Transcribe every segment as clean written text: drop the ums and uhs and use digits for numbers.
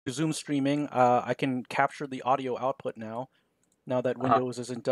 Zoom streaming, I can capture the audio output now. Now that Uh-huh. Windows isn't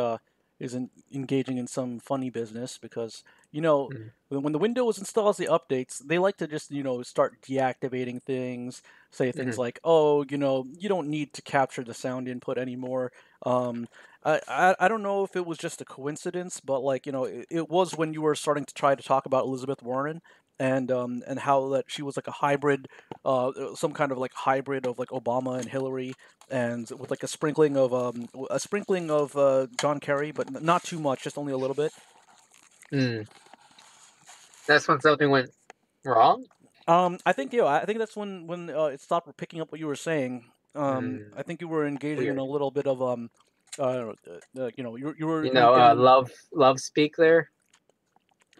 engaging in some funny business, because Mm, when the Windows installs the updates, they like to just start deactivating things, say things mhm. like, oh, you don't need to capture the sound input anymore. Um, I don't know if it was just a coincidence, but like it was when you were starting to try to talk about Elizabeth Warren and how that she was like a hybrid, some kind of like hybrid of like Obama and Hillary, and with like a sprinkling of John Kerry, but not too much, just only a little bit. Mm. That's when something went wrong? I think I think that's when it stopped picking up what you were saying. Mm. I think you were engaging in Weird. a little bit of you were getting. Love speak there.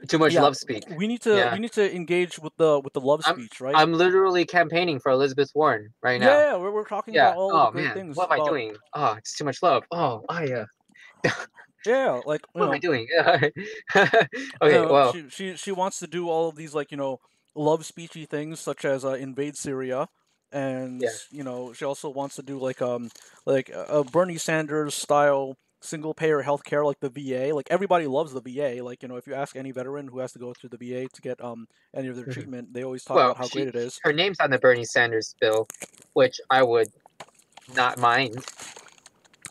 Too much Yeah, love speak. we need to Yeah. we need to engage with the love I'm speech, right? I'm literally campaigning for Elizabeth Warren right Yeah, now. yeah, we're talking Yeah. about all the Oh great man, things what am I about. doing? Oh, it's too much love. Oh, I Yeah, like what am I doing? Okay, well, she wants to do all of these like love speechy things such as invade Syria, and yeah. she also wants to do like a Bernie Sanders style single payer healthcare like the VA. Like everybody loves the VA. Like if you ask any veteran who has to go through the VA to get any of their Mhm. treatment, they always talk Well, about how great it is. her name's on the Bernie Sanders bill, which I would not mind,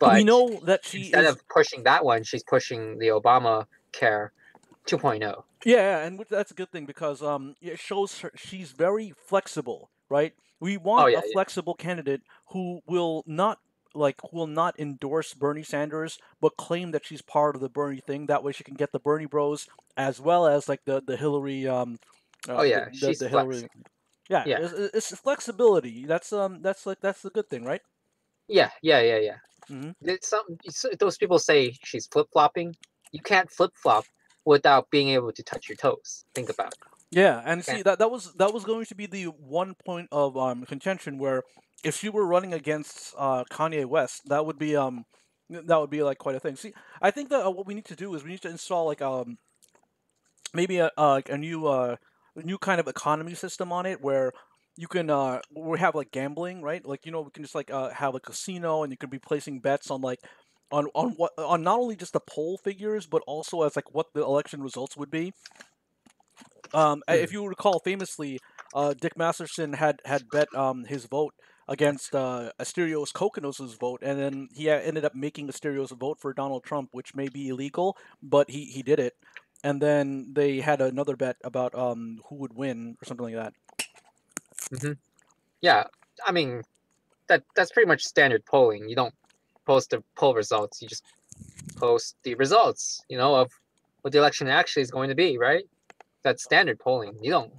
We but know that she instead is. of pushing that one, she's pushing the Obama Care 2.0. Yeah, and that's a good thing because it shows her she's very flexible, right? We Oh want yeah, a yeah. flexible candidate who will not endorse Bernie Sanders, but claim that she's part of the Bernie thing. That way, she can get the Bernie Bros as well as like the Hillary Oh yeah, she's the Hillary. flexible. Yeah, Yeah. it's flexibility. That's a good thing, right? Yeah, yeah, yeah, yeah. Hmm. Those people say she's flip flopping. You can't flip flop without being able to touch your toes. Think about it. Yeah, and You see can't. that was going to be the one point of contention where if she were running against Kanye West, that would be like quite a thing. See, I think that what we need to do is we need to install like maybe a new kind of economy system on it where you can we have like gambling, right? Like we can just like have a casino, and you could be placing bets on like on what on not only just the poll figures but also as like what the election results would be. If Hmm. you recall, famously, Dick Masterson had bet his vote against Asterios Kokkinos' vote, and then he ended up making Asterios vote for Donald Trump, which may be illegal, but he did it. And then they had another bet about who would win or something like that. Hmm. Yeah, I mean that's pretty much standard polling. You don't post the poll results. You just post the results. Of what the election actually is going to be, right? That's standard polling. You don't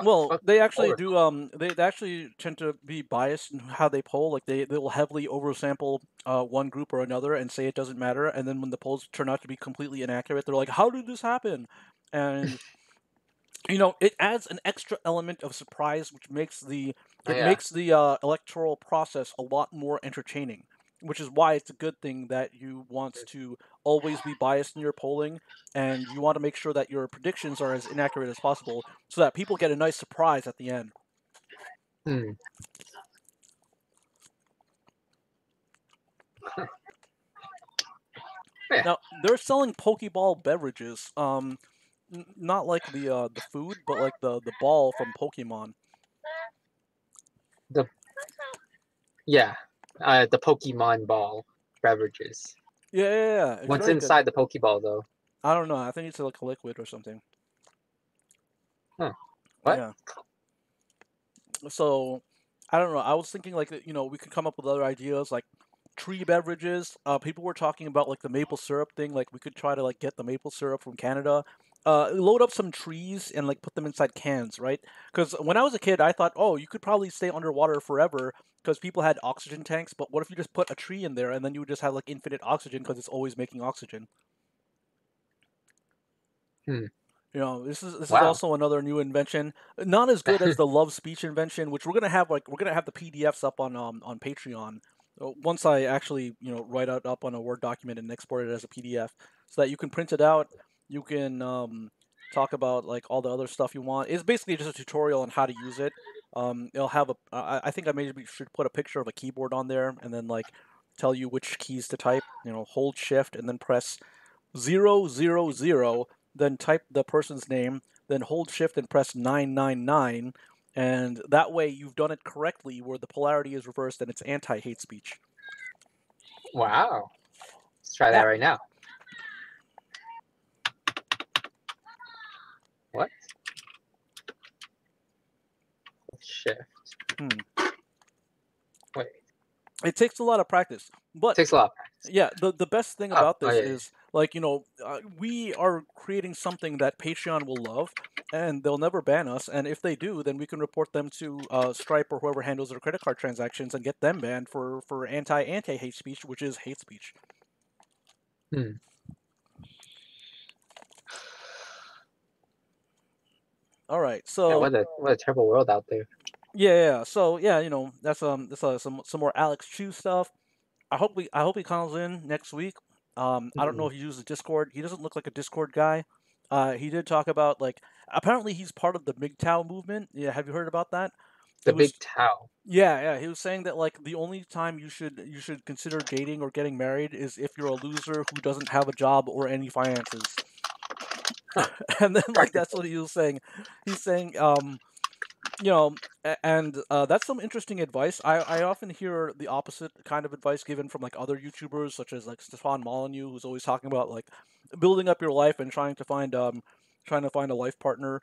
Well, fuck they the poll actually results. do. They actually tend to be biased in how they poll. Like they will heavily oversample one group or another and say it doesn't matter. And then when the polls turn out to be completely inaccurate, they're like, "How did this happen?" And it adds an extra element of surprise, which makes the Oh, it yeah. makes the electoral process a lot more entertaining. Which is why it's a good thing that you want to always be biased in your polling, and you want to make sure that your predictions are as inaccurate as possible, so that people get a nice surprise at the end. Hmm. Yeah. Now they're selling Pokeball beverages, not like the food, but like the ball from Pokemon. The yeah. The Pokemon ball beverages. Yeah, yeah, yeah, it's What's very good. inside the Pokeball though? I don't know. I think it's like a liquid or something. Huh. What? Yeah. So I don't know. I was thinking like we could come up with other ideas like tree beverages. People were talking about like the maple syrup thing. Like we could try to like get the maple syrup from Canada. Load up some trees and like put them inside cans, right? Because when I was a kid, I thought, oh, you could probably stay underwater forever because people had oxygen tanks. But what if you just put a tree in there and then you would just have like infinite oxygen because it's always making oxygen? Hmm. This is Wow. also another new invention, not as good as the love speech invention, which we're gonna have the PDFs up on Patreon. Once I actually write it up on a Word document and export it as a PDF, so that you can print it out. You can talk about like all the other stuff you want. It's basically just a tutorial on how to use it. It'll have a. I think I maybe should put a picture of a keyboard on there, and then like tell you which keys to type. Hold Shift and then press 000, then type the person's name, then hold Shift and press 999, and that way you've done it correctly, where the polarity is reversed and it's anti-hate speech. Wow. Let's try that Yeah. right now. What? Shift. Wait. It takes a lot of practice, but It takes a lot of practice. yeah, the best thing about this yeah. is like we are creating something that Patreon will love, and they'll never ban us. And if they do, then we can report them to Stripe or whoever handles their credit card transactions and get them banned for anti hate speech, which is hate speech. All right, so Yeah, what a terrible world out there. Yeah. So yeah, that's some more Alex Chu stuff. I hope he calls in next week. I don't know if he uses Discord. He doesn't look like a Discord guy. He did talk about like apparently he's part of the MGTOW movement. Yeah, have you heard about that? The big Tao. Yeah. He was saying that like the only time you should consider dating or getting married is if you're a loser who doesn't have a job or any finances. And then like that's what he was saying. He's saying and that's some interesting advice. I often hear the opposite kind of advice given from like other YouTubers, such as like Stefan Molyneux, who's always talking about like building up your life and trying to find a life partner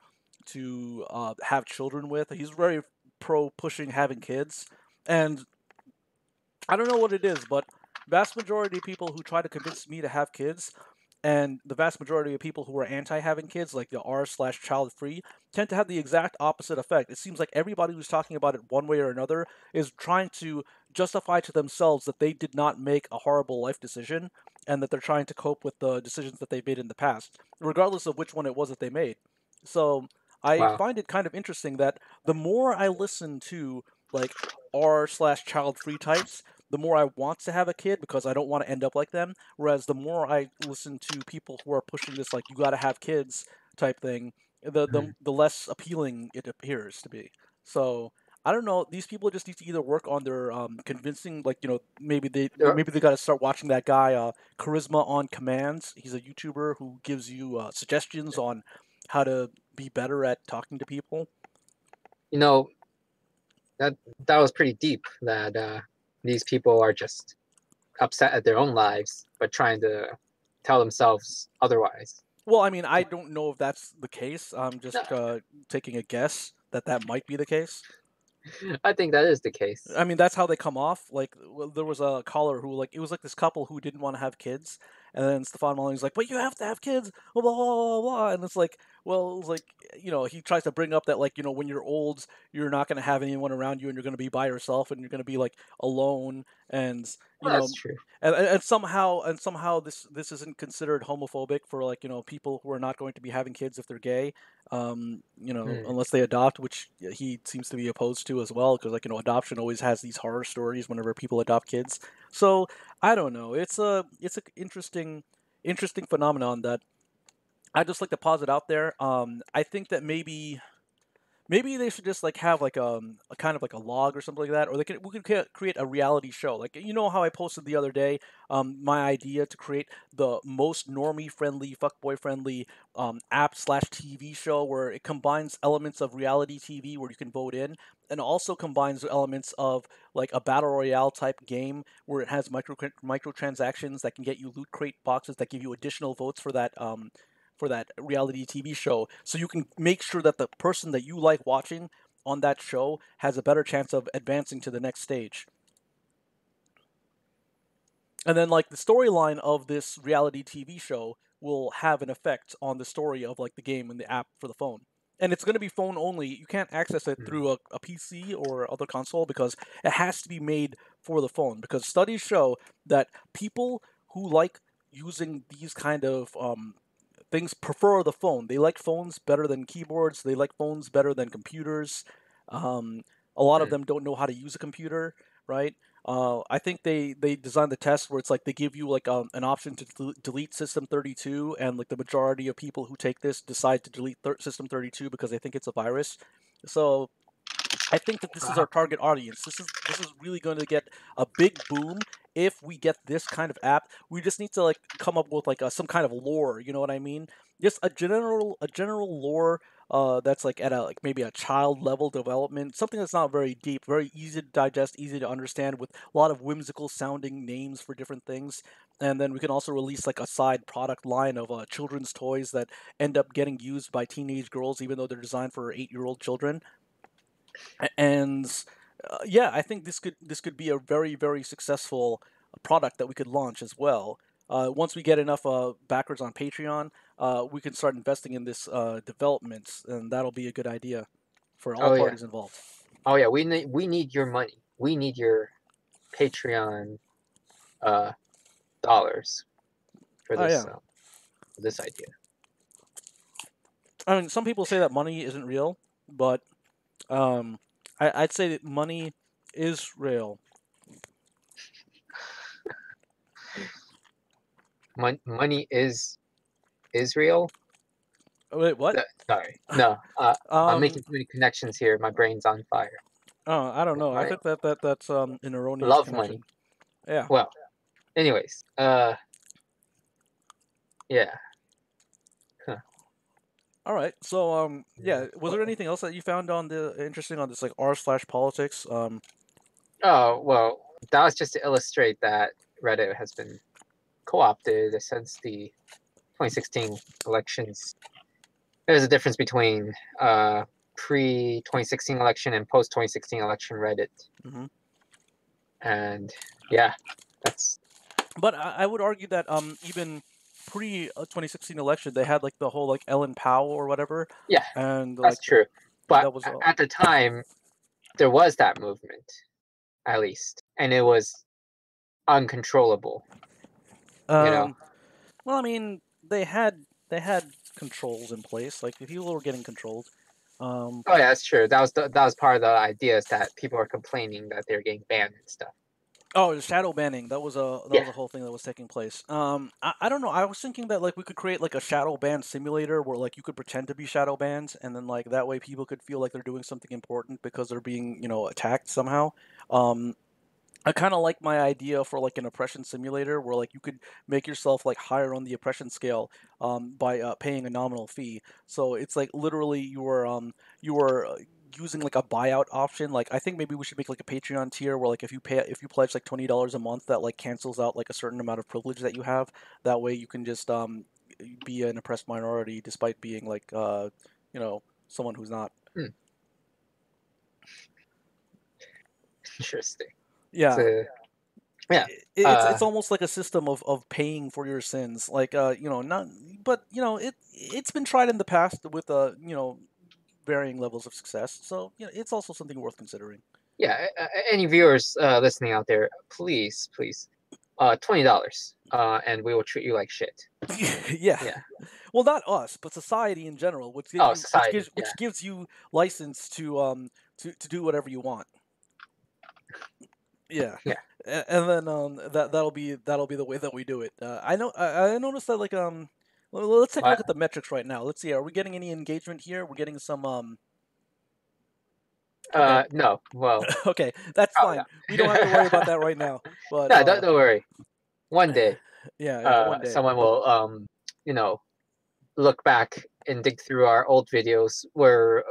to have children with. He's very pro pushing having kids, and I don't know what it is, but vast majority of people who try to convince me to have kids and the vast majority of people who are anti having kids, like the r/child free, tend to have the exact opposite effect. It seems like everybody who's talking about it one way or another is trying to justify to themselves that they did not make a horrible life decision and that they're trying to cope with the decisions that they've made in the past, regardless of which one it was that they made. So I find it kind of interesting that the more I listen to like r/child free types, the more I want to have a kid because I don't want to end up like them. Whereas the more I listen to people who are pushing this like you got to have kids type thing, the less appealing it appears to be. So I don't know. These people just need to either work on their convincing, like maybe they got to start watching that guy Charisma on Commands. He's a YouTuber who gives you suggestions on how to be better at talking to people. That was pretty deep. That these people are just upset at their own lives, but trying to tell themselves otherwise. Well, I mean, I don't know if that's the case. I'm just taking a guess that might be the case. I think that is the case. I mean, that's how they come off. Like, there was a caller who, like, it was like this couple who didn't want to have kids, and then Stefan Molyneux's like, "But you have to have kids," blah blah blah blah, and it's like, well, it's like, he tries to bring up that like, when you're old, you're not going to have anyone around you, and you're going to be by yourself, and you're going to be like alone, and that's true. And somehow this isn't considered homophobic for like people who are not going to be having kids if they're gay, unless they adopt, which he seems to be opposed to as well, because like adoption always has these horror stories whenever people adopt kids. So I don't know. It's a interesting phenomenon that I just like to posit out there. I think that maybe they should just like have like a kind of like a log or something like that, or we could create a reality show. Like how I posted the other day, my idea to create the most normie friendly, fuckboy friendly app/TV show where it combines elements of reality TV where you can vote in, and also combines elements of like a battle royale type game where it has microtransactions that can get you loot crate boxes that give you additional votes for that reality TV show, so you can make sure that the person that you like watching on that show has a better chance of advancing to the next stage. And then like the storyline of this reality TV show will have an effect on the story of like the game and the app for the phone. And it's going to be phone only. You can't access it through a PC or other console because it has to be made for the phone. Because studies show that people who like using these kind of things prefer the phone. They like phones better than keyboards. They like phones better than computers. A lot of them don't know how to use a computer, right? I think they designed the test where it's like they give you like an option to delete System 32, and like the majority of people who take this decide to delete System 32 because they think it's a virus. So I think that this is our target audience. This is really going to get a big boom if we get this kind of app. We just need to like come up with like some kind of lore. You know what I mean? Just a general lore that's like at a like maybe a child level development, something that's not very deep, very easy to digest, easy to understand, with a lot of whimsical sounding names for different things. And then we can also release like a side product line of children's toys that end up getting used by teenage girls, even though they're designed for 8-year-old children. And yeah, I think this could be a very successful product that we could launch as well. Once we get enough backers on Patreon, we can start investing in this development, and that'll be a good idea for all Oh yeah. parties involved. Oh yeah. We need your money. We need your Patreon dollars for Oh yeah, this idea. I mean, some people say that money isn't real, but um, I'd say that money is real. Money is real. Wait, what? Sorry, no. I'm Um, making too many connections here. My brain's on fire. oh, I don't know. I Money, think that's an erroneous love money. connection. Yeah. Well, anyways, yeah. Huh. All right. So, yeah. Was there anything else that you found on the interesting on this like r/politics? Oh well, that was just to illustrate that Reddit has been co-opted since the 2016 elections. There's a difference between pre 2016 election and post 2016 election Reddit, hmm and yeah, that's But I would argue that even pre 2016 election, they had like the whole like Ellen Powell or whatever, yeah, and that's like true. But that was at the time, there was that movement, at least, and it was uncontrollable. You know. um. Well, I mean, they had controls in place. Like people were getting controlled. Um, Oh yeah, that's true. That was part of the idea, is that people are complaining that they're getting banned and stuff. Oh, the shadow banning. That Yeah. was a whole thing that was taking place. I don't know. I was thinking that like we could create like a shadow ban simulator where like you could pretend to be shadow banned, and then like that way people could feel like they're doing something important because they're being attacked somehow. Um, I kind of like my idea for like an oppression simulator where like you could make yourself like higher on the oppression scale by paying a nominal fee. So it's like literally you are using like a buyout option. Like I think maybe we should make like a Patreon tier where like if you pledge like $20 a month, that like cancels out like a certain amount of privilege that you have. That way you can just be an oppressed minority despite being like someone who's not. Hmm. Interesting. Yeah. So yeah. It's almost like a system of paying for your sins, like not, but it's been tried in the past with varying levels of success, so it's also something worth considering. Yeah. Any viewers listening out there, please, $20, and we will treat you like shit. Yeah. Yeah. Well, not us, but society in general, Oh, society. Yeah. which gives you license to do whatever you want. Yeah. Yeah. And then that'll be the way that we do it. I noticed that like let's take a look What? at the metrics right now. Let's see, are we getting any engagement here? We're getting some okay. No. Well, Okay, that's probably fine. not. We don't have to worry about that right now. But No, don't worry. One day, yeah, one day. someone will you know, look back and dig through our old videos where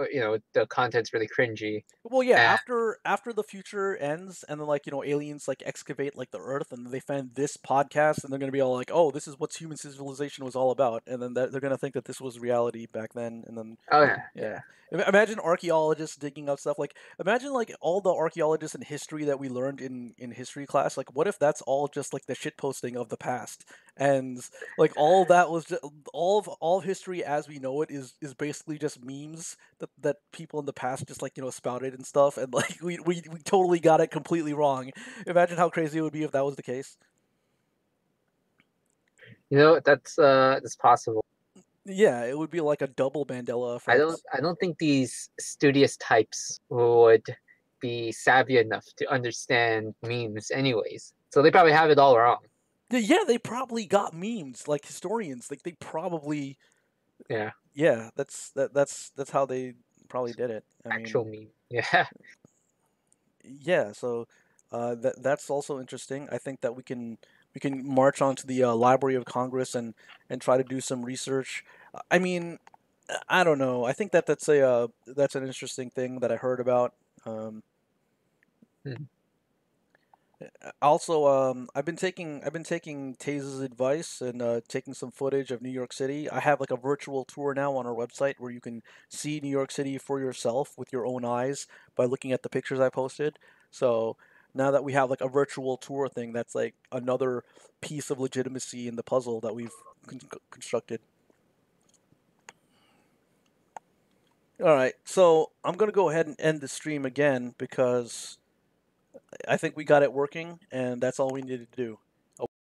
the content's really cringy. Well, yeah. And After the future ends, and then like aliens like excavate like the Earth, and they find this podcast, and they're gonna be all like, "Oh, this is what human civilization was all about," and then they're gonna think that this was reality back then, and then oh yeah, yeah. Imagine archaeologists digging up stuff. Like, imagine like all the archaeologists in history that we learned in history class. Like, what if that's all just like the shit posting of the past, and like all that was just, all of history as we know it is basically just memes that people in the past just like spouted and stuff, and like we totally got it completely wrong. Imagine how crazy it would be if that was the case. that's possible. Yeah, it would be like a double Mandela effect. I don't think these studious types would be savvy enough to understand memes, anyways. So they probably have it all wrong. Yeah, they probably got memes like historians. Like they probably Yeah. yeah. That's how they probably did it. I mean, Actual meme. Yeah. yeah. So that's also interesting. I think that we can march onto the Library of Congress and try to do some research. I mean, I don't know. I think that that's an interesting thing that I heard about. Um, Mhm. Also, I've been taking Taze's advice and taking some footage of New York City. I have like a virtual tour now on our website where you can see New York City for yourself with your own eyes by looking at the pictures I posted. So now that we have like a virtual tour thing, that's like another piece of legitimacy in the puzzle that we've constructed. All right, so I'm gonna go ahead and end the stream again because I think we got it working, and that's all we needed to do.